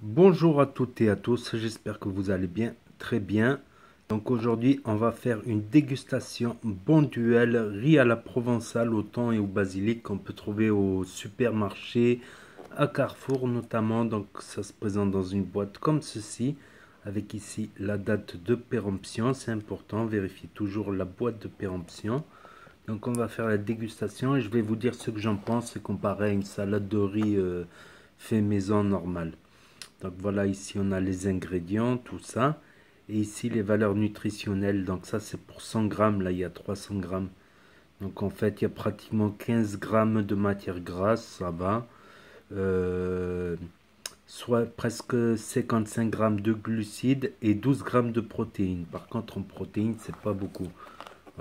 Bonjour à toutes et à tous, j'espère que vous allez bien, très bien. Donc aujourd'hui, on va faire une dégustation bon duel riz à la provençale au thon et au basilic qu'on peut trouver au supermarché, à Carrefour notamment. Donc ça se présente dans une boîte comme ceci, avec ici la date de péremption, c'est important, vérifiez toujours la boîte de péremption. Donc on va faire la dégustation et je vais vous dire ce que j'en pense comparé à une salade de riz fait maison normale. Donc voilà, ici on a les ingrédients, tout ça. Et ici les valeurs nutritionnelles. Donc ça c'est pour 100 grammes, là il y a 300 grammes. Donc en fait il y a pratiquement 15 grammes de matière grasse, ça va. Euh, Soit presque 55 grammes de glucides et 12 grammes de protéines. Par contre en protéines c'est pas beaucoup.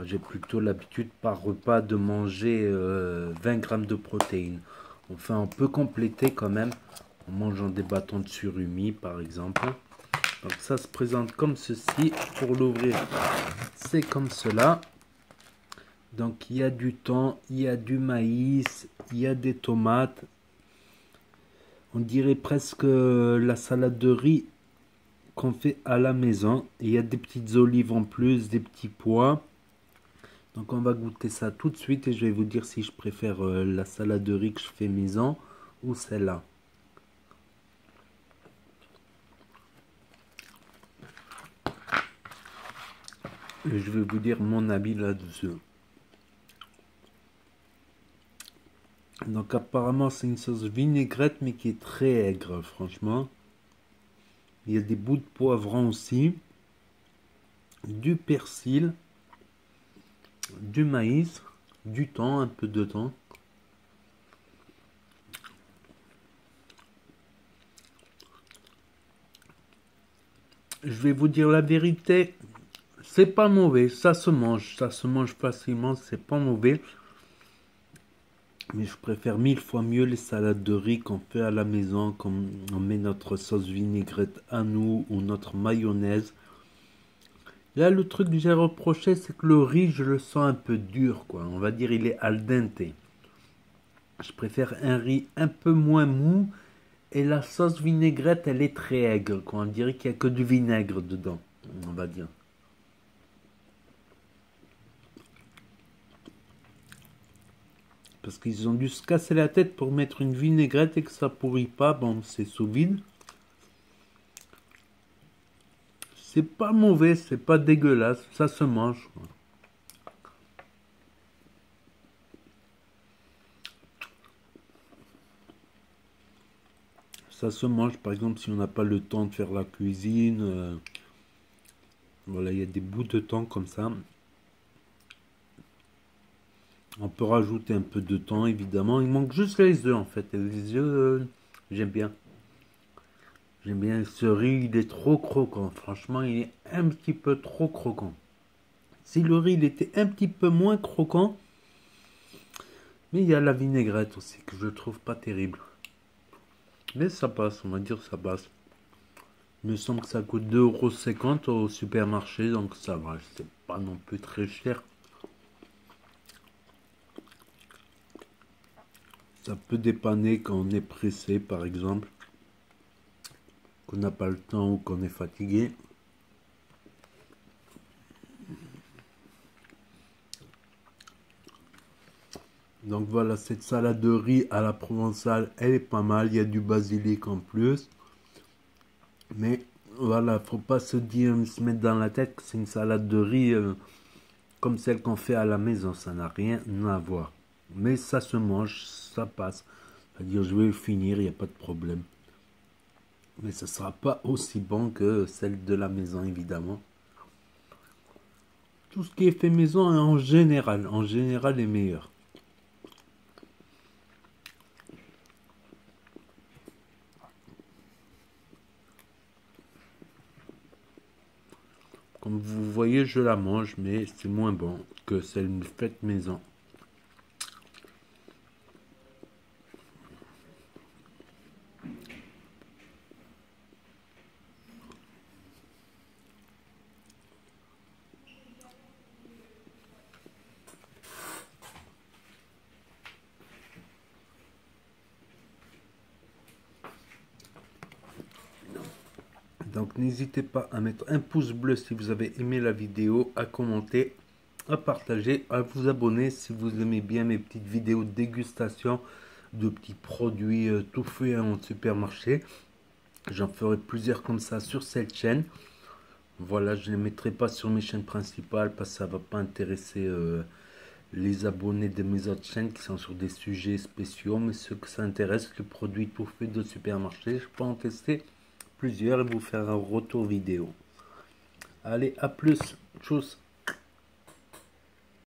J'ai plutôt l'habitude par repas de manger 20 grammes de protéines. Enfin on peut compléter quand même en mangeant des bâtons de surimi par exemple. Donc ça se présente comme ceci. Pour l'ouvrir, c'est comme cela. Donc il y a du thon, il y a du maïs, il y a des tomates. On dirait presque la salade de riz qu'on fait à la maison. Il y a des petites olives en plus, des petits pois. Donc on va goûter ça tout de suite et je vais vous dire si je préfère la salade de riz que je fais maison ou celle-là. Et je vais vous dire mon avis là-dessus. Donc apparemment c'est une sauce vinaigrette mais qui est très aigre franchement. Il y a des bouts de poivron aussi, du persil, du maïs, du thon, un peu de thon. Je vais vous dire la vérité, c'est pas mauvais, ça se mange facilement, c'est pas mauvais. Mais je préfère mille fois mieux les salades de riz qu'on fait à la maison, comme on met notre sauce vinaigrette à nous ou notre mayonnaise. Là, le truc que j'ai reproché, c'est que le riz, je le sens un peu dur, quoi. On va dire il est al dente. Je préfère un riz un peu moins mou et la sauce vinaigrette, elle est très aigre, quoi. On dirait qu'il n'y a que du vinaigre dedans, on va dire. Parce qu'ils ont dû se casser la tête pour mettre une vinaigrette et que ça pourrit pas. Bon, c'est sous vide. C'est pas mauvais, c'est pas dégueulasse, ça se mange. Ça se mange, par exemple, si on n'a pas le temps de faire la cuisine. Voilà, il y a des bouts de thon comme ça. On peut rajouter un peu de thon, évidemment. Il manque juste les œufs, en fait. Et les œufs, j'aime bien. J'aime bien ce riz, il est trop croquant. Franchement, il est un petit peu trop croquant. Si le riz il était un petit peu moins croquant, mais il y a la vinaigrette aussi que je trouve pas terrible. Mais ça passe, on va dire ça passe. Il me semble que ça coûte 2,50 € au supermarché, donc ça va, c'est pas non plus très cher. Ça peut dépanner quand on est pressé, par exemple, qu'on n'a pas le temps ou qu'on est fatigué. Donc voilà, cette salade de riz à la provençale, elle est pas mal. Il y a du basilic en plus. Mais voilà, faut pas se mettre dans la tête que c'est une salade de riz comme celle qu'on fait à la maison. Ça n'a rien à voir. Mais ça se mange, ça passe. C'est-à-dire, je vais le finir, il n'y a pas de problème. Mais ce ne sera pas aussi bon que celle de la maison, évidemment. Tout ce qui est fait maison, en général est meilleur. Comme vous voyez, je la mange, mais c'est moins bon que celle faite maison. Donc n'hésitez pas à mettre un pouce bleu si vous avez aimé la vidéo, à commenter, à partager, à vous abonner si vous aimez bien mes petites vidéos de dégustation de petits produits tout faits en supermarché. J'en ferai plusieurs comme ça sur cette chaîne. Voilà, je ne les mettrai pas sur mes chaînes principales parce que ça ne va pas intéresser les abonnés de mes autres chaînes qui sont sur des sujets spéciaux. Mais ceux que ça intéresse, le produit tout fait de supermarché, je peux en tester plusieurs et vous faire un retour vidéo. Allez, à plus. Tchuss.